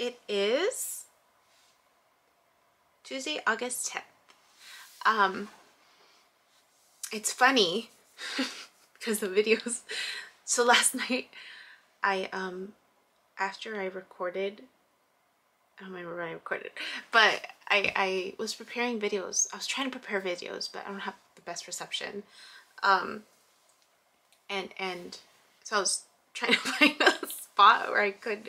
It is Tuesday, August 10th. It's funny because the videos. So last night, after I recorded, I don't remember when I recorded, but I was preparing videos. I was trying to prepare videos, but I don't have the best reception. And so I was trying to find a spot where I could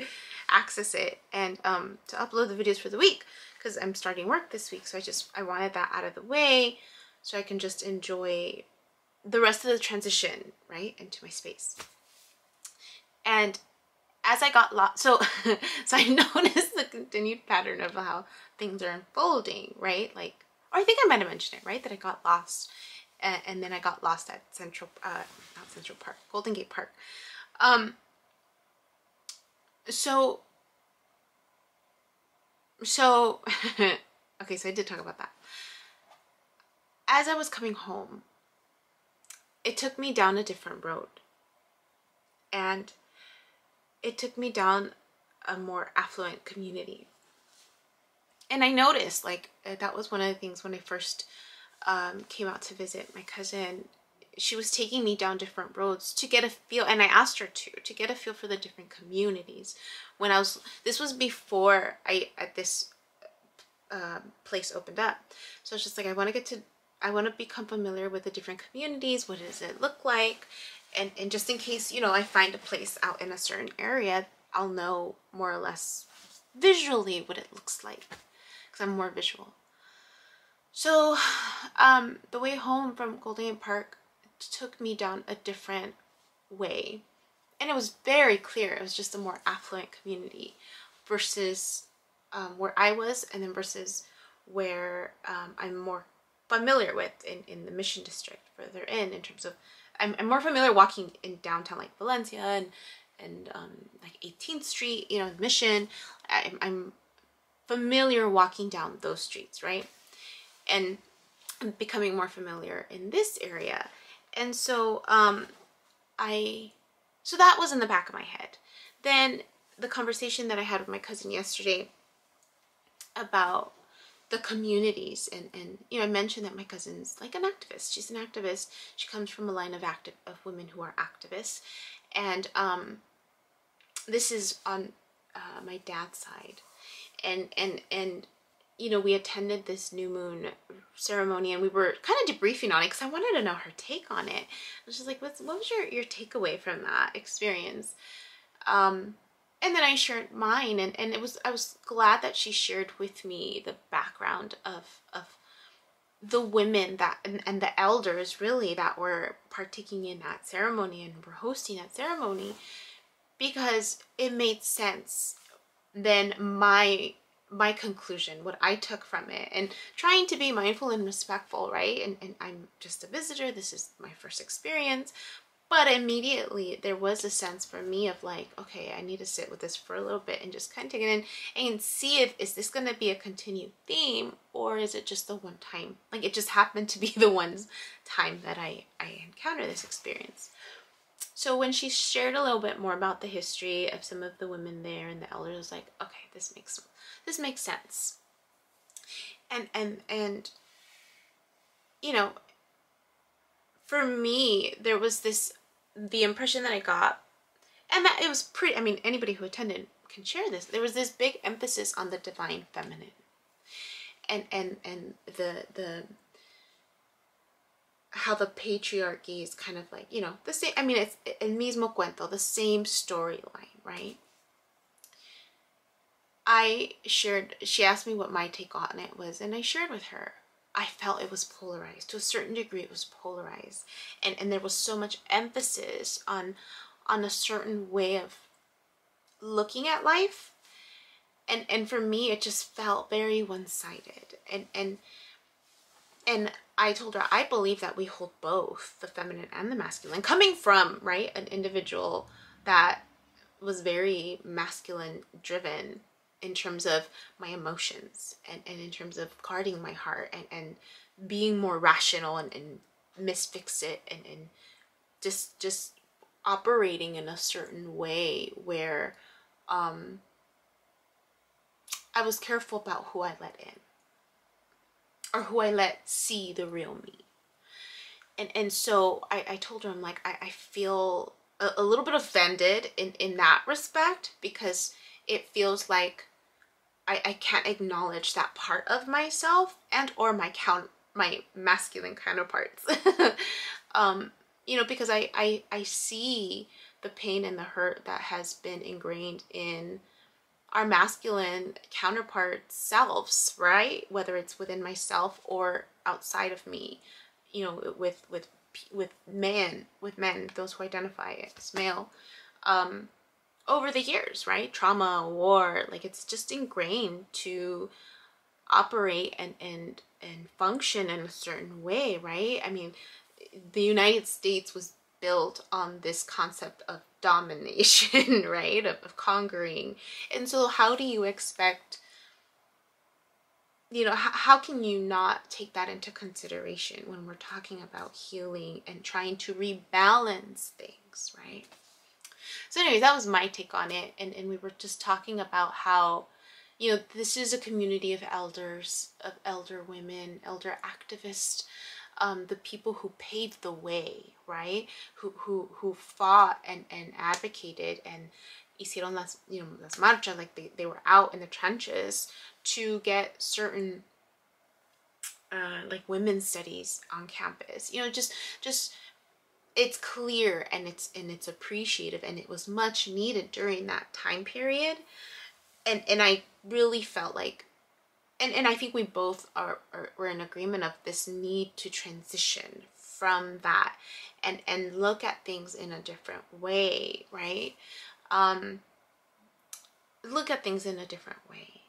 access it and to upload the videos for the week, because I'm starting work this week. So I wanted that out of the way so I can just enjoy the rest of the transition, right, into my space. And as I got lost, so I noticed the continued pattern of how things are unfolding, right? Like, or I think I might have mentioned it, right, that I got lost, and then I got lost at not Central Park, Golden Gate Park. So okay, so I did talk about that. As I was coming home, it took me down a different road, and it took me down a more affluent community. And I noticed, like, that was one of the things when I first came out to visit my cousin. She was taking me down different roads to get a feel, and I asked her to get a feel for the different communities. This was before this place opened up. So it's just like, I want to become familiar with the different communities. What does it look like? And just in case, I find a place out in a certain area, I'll know more or less visually what it looks like, because I'm more visual. So the way home from Golden Gate Park took me down a different way, and it was very clear it was just a more affluent community versus where I was, and then versus where I'm more familiar with in the Mission District further in terms of I'm more familiar walking in downtown, like Valencia and like 18th Street, Mission. I'm familiar walking down those streets, right? And I'm becoming more familiar in this area. And so so that was in the back of my head. Then the conversation that I had with my cousin yesterday about the communities, and I mentioned that my cousin's like an activist. She's an activist. She comes from a line of women who are activists, and this is on my dad's side, and we attended this new moon ceremony, and we were kind of debriefing on it because I wanted to know her take on it. I was just like, what was your takeaway from that experience? And then I shared mine, and I was glad that she shared with me the background of the women that and the elders really that were partaking in that ceremony and were hosting that ceremony, because it made sense. Then my conclusion, what I took from it, and trying to be mindful and respectful, right? And I'm just a visitor. This is my first experience. But immediately there was a sense for me of like, okay, I need to sit with this for a little bit and just kind of take it in and see is this going to be a continued theme, or is it just the one time? Like, it just happened to be the one time that I encountered this experience. So when she shared a little bit more about the history of some of the women there and the elders, I was like, okay, this makes sense. And for me, there was the impression that I got, and that it was pretty, anybody who attended can share this. There was this big emphasis on the divine feminine, and the how the patriarchy is kind of like, the same. It's el mismo cuento, the same storyline, right? She asked me what my take on it was, and I shared with her. I felt it was polarized. To a certain degree, it was polarized. And there was so much emphasis on a certain way of looking at life. And for me, it just felt very one-sided. And I told her, I believe that we hold both the feminine and the masculine. Coming from, right, an individual that was very masculine driven in terms of my emotions and in terms of guarding my heart and being more rational and misfix it and just operating in a certain way where I was careful about who I let in, or who I let see the real me. And so I told her, I'm like, I feel a little bit offended in that respect, because it feels like I can't acknowledge that part of myself and or my masculine counterparts. You know, because I see the pain and the hurt that has been ingrained in our masculine counterparts selves, right? Whether it's within myself or outside of me, you know, with men, those who identify as male, over the years, right? Trauma, war, like it's just ingrained to operate and function in a certain way, right? I mean, the United States was built on this concept of domination, right? Of conquering. And so how do you expect, you know, how can you not take that into consideration when we're talking about healing and trying to rebalance things, right? So anyways, that was my take on it. And we were just talking about how, you know, this is a community of elders, of elder women, elder activists, the people who paved the way, right? Who fought and advocated and hicieron las, you know, las marchas, like they were out in the trenches to get certain like women's studies on campus. You know, just it's clear and it's appreciative, and it was much needed during that time period. And I really felt like, and I think we both were in agreement of this need to transition from that and look at things in a different way, right? Look at things in a different way.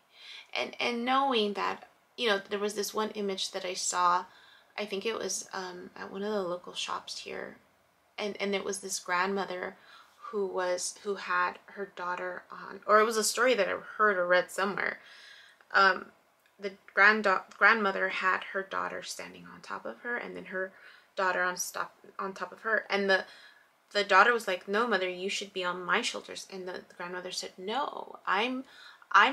And knowing that, you know, there was this one image that I saw, I think it was at one of the local shops here, and it was this grandmother who had her daughter on, or it was a story that I heard or read somewhere. The grandmother had her daughter standing on top of her, and then her daughter on top of her, and the daughter was like, "No, mother, you should be on my shoulders." And the grandmother said, "No, I'm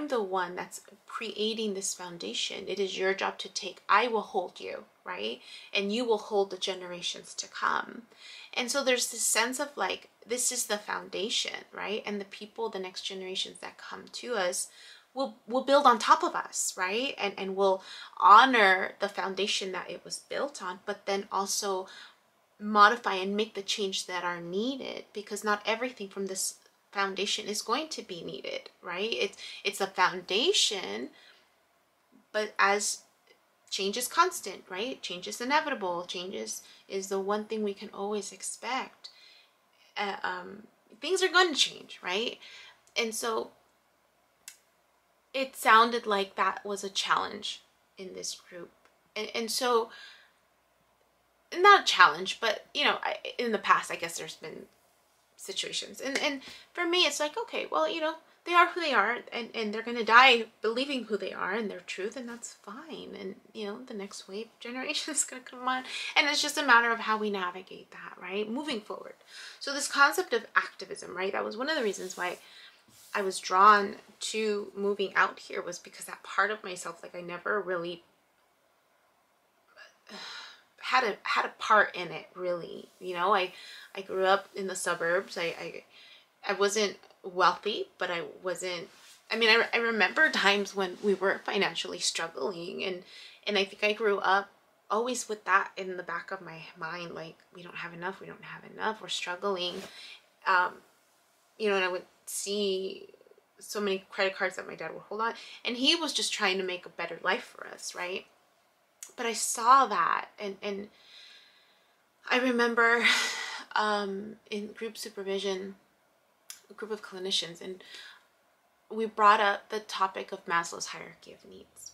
the one that's creating this foundation. It is your job to take. I will hold you, right? And you will hold the generations to come." And so there's this sense of like, this is the foundation, right? And the people, the next generations that come to us will build on top of us, right? And will honor the foundation that it was built on, but then also modify and make the change that are needed, because not everything from this foundation is going to be needed, right? It's a foundation, but as change is constant, right? Change is inevitable. Change is the one thing we can always expect. Things are going to change, right? And so it sounded like that was a challenge in this group. And so, not a challenge, but, you know, in the past, I guess there's been situations. And for me, it's like, okay, well, you know, they are who they are, and they're going to die believing who they are and their truth, and that's fine. And, you know, the next wave generation is going to come on, and it's just a matter of how we navigate that, right? Moving forward. So this concept of activism, right? That was one of the reasons why I was drawn to moving out here, was because that part of myself, like I never really had a part in it, really. You know, I grew up in the suburbs. I wasn't wealthy, but I wasn't, I mean, I remember times when we were financially struggling, and I think I grew up always with that in the back of my mind, like, we don't have enough, we're struggling. You know, and I would see so many credit cards that my dad would hold on, and he was just trying to make a better life for us, right? But I saw that, and I remember in group supervision, a group of clinicians, and we brought up the topic of Maslow's hierarchy of needs,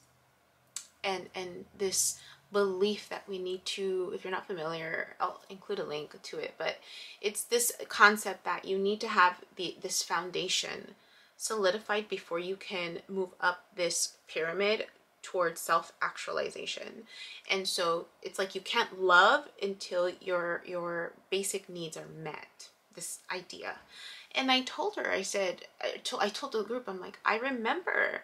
and this belief that we need to, if you're not familiar, I'll include a link to it, but it's this concept that you need to have this foundation solidified before you can move up this pyramid towards self-actualization. And so it's like you can't love until your basic needs are met, this idea. And I told her, I said, I told the group, I'm like, I remember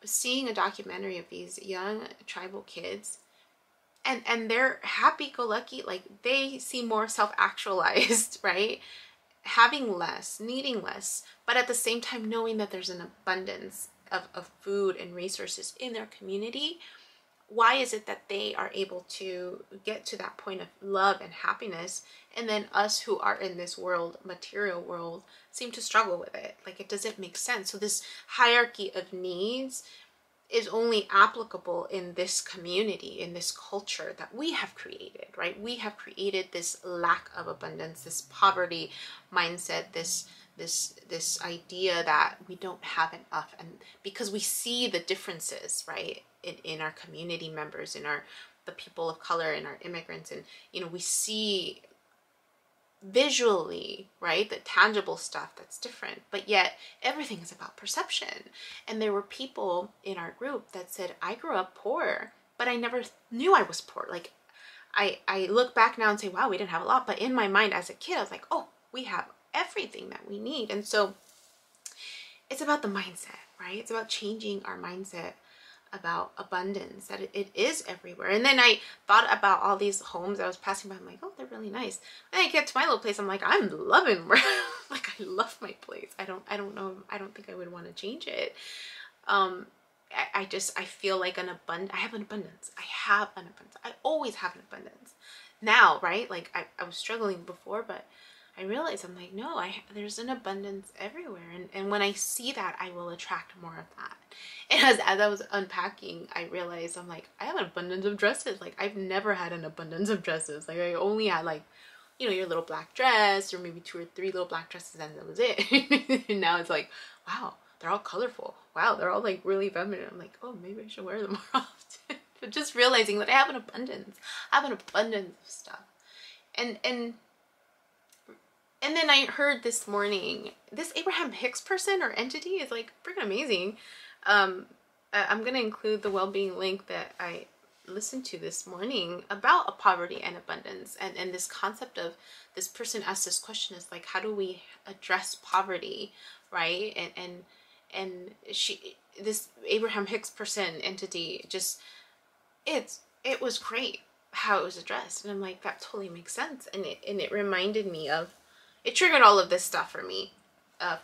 seeing a documentary of these young tribal kids, and they're happy-go-lucky, like they seem more self-actualized, right? Having less, needing less, but at the same time knowing that there's an abundance of food and resources in their community. Why is it that they are able to get to that point of love and happiness, and then us who are in this world, material world, seem to struggle with it? Like, it doesn't make sense. So this hierarchy of needs is only applicable in this community, in this culture that we have created, right? We have created this lack of abundance, this poverty mindset, this idea that we don't have enough. And because we see the differences, right, in our community members, in the people of color, in our immigrants, and, you know, we see visually, right, the tangible stuff that's different, but yet everything is about perception. And there were people in our group that said, I grew up poor, but I never knew I was poor. Like, I look back now and say, wow, we didn't have a lot, but in my mind as a kid, I was like, oh, we have everything that we need. And so it's about the mindset, right? It's about changing our mindset about abundance, that it is everywhere. And then I thought about all these homes I was passing by. I'm like, oh, they're really nice. And I get to my little place, I'm like, I'm loving like, I love my place. I don't know, I don't think I would want to change it. I feel like I have an abundance. I always have an abundance now, right? Like, I was struggling before, but I realized, I'm like, no, there's an abundance everywhere. And when I see that, I will attract more of that. And as I was unpacking, I realized, I'm like, I have an abundance of dresses. Like, I've never had an abundance of dresses. Like, I only had, like, you know, your little black dress, or maybe 2 or 3 little black dresses, and that was it. And now it's like, wow, they're all colorful. Wow, they're all like really feminine. I'm like, oh, maybe I should wear them more often. But just realizing that I have an abundance. I have an abundance of stuff. And then I heard this morning, this Abraham Hicks person or entity is like freaking amazing. I'm going to include the well-being link that I listened to this morning about poverty and abundance. And this concept of, this person asked this question, is like, how do we address poverty, right? And this Abraham Hicks person entity, just, it was great how it was addressed. And I'm like, that totally makes sense. And it reminded me of, it triggered all of this stuff for me,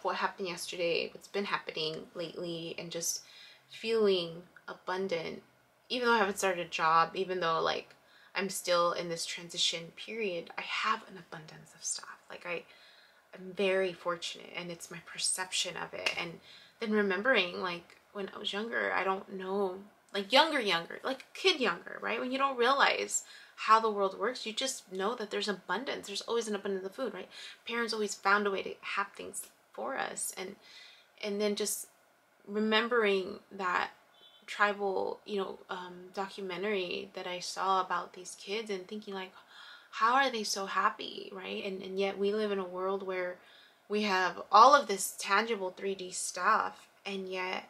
what happened yesterday, what's been happening lately, and just feeling abundant, even though I haven't started a job, even though, like, I'm still in this transition period. I have an abundance of stuff. Like, I'm very fortunate, and it's my perception of it. And then remembering, like, when I was younger, I don't know, like, younger, like kid younger, right? When you don't realize how the world works, you just know that there's abundance. There's always an abundance of food, right? Parents always found a way to have things for us. And then just remembering that tribal, documentary that I saw about these kids, and thinking, like, how are they so happy, right? And yet we live in a world where we have all of this tangible 3D stuff, and yet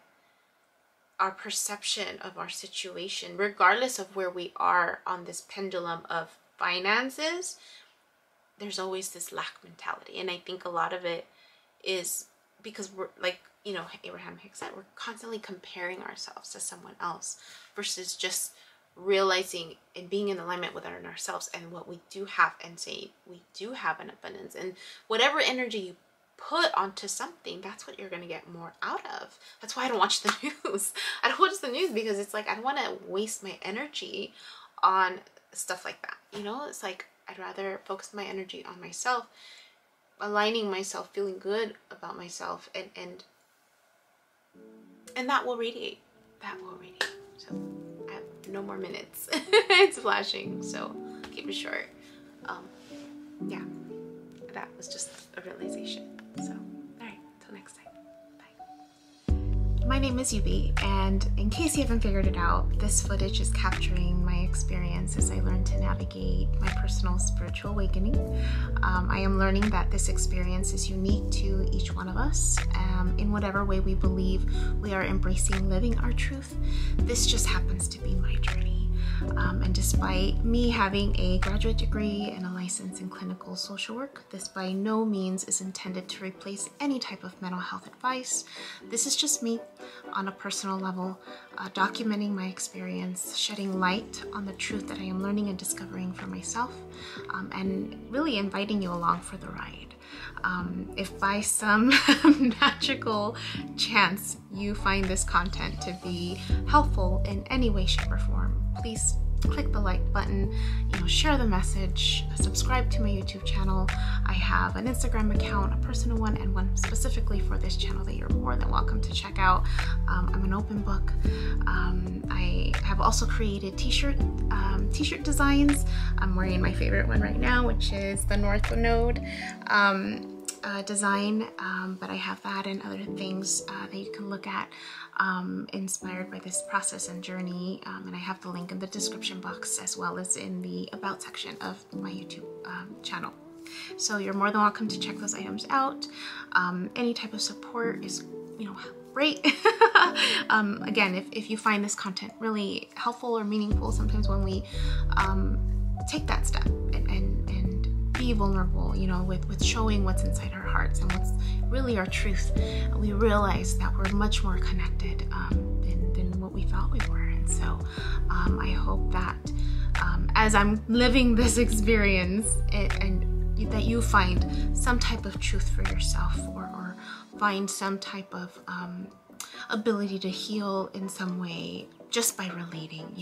our perception of our situation, regardless of where we are on this pendulum of finances, there's always this lack mentality. And I think a lot of it is because we're, like, Abraham Hicks said, we're constantly comparing ourselves to someone else, versus just realizing and being in alignment with ourselves and what we do have, and say we do have an abundance. And whatever energy you put onto something, that's what you're going to get more out of. That's why I don't watch the news. I don't watch the news because it's like, I don't want to waste my energy on stuff like that. It's like, I'd rather focus my energy on myself, aligning myself, feeling good about myself, and that will radiate. That will radiate. So I have no more minutes. It's flashing, so keep it short. Yeah, that was just a realization. So, alright, till next time. Bye. My name is Yubi, and in case you haven't figured it out, this footage is capturing my experience as I learn to navigate my personal spiritual awakening. I am learning that this experience is unique to each one of us. In whatever way we believe we are embracing living our truth, this just happens to be my journey. And despite me having a graduate degree and a license in clinical social work, this by no means is intended to replace any type of mental health advice. This is just me on a personal level, documenting my experience, shedding light on the truth that I am learning and discovering for myself, and really inviting you along for the ride. If by some magical chance you find this content to be helpful in any way, shape, or form, please click the like button, share the message, subscribe to my YouTube channel. I have an Instagram account, a personal one, and one specifically for this channel that you're more than welcome to check out. I'm an open book. I have also created t-shirt designs. I'm wearing my favorite one right now, which is the North Node design, but I have that and other things that you can look at inspired by this process and journey, and I have the link in the description box as well as in the about section of my YouTube channel. So you're more than welcome to check those items out. Any type of support is great. Again, if you find this content really helpful or meaningful, sometimes when we take that step and be vulnerable, with showing what's inside our hearts and what's really our truth, we realize that we're much more connected than what we thought we were. And so I hope that as I'm living this experience, and that you find some type of truth for yourself, or find some type of ability to heal in some way just by relating,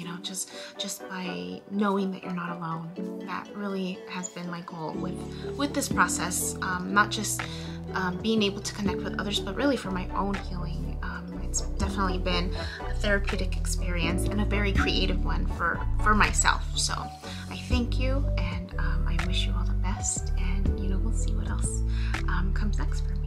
just by knowing that you're not alone. That really has been my goal with this process, not just being able to connect with others, but really for my own healing. It's definitely been a therapeutic experience and a very creative one for myself. So I thank you, and I wish you all the best, and we'll see what else comes next for me.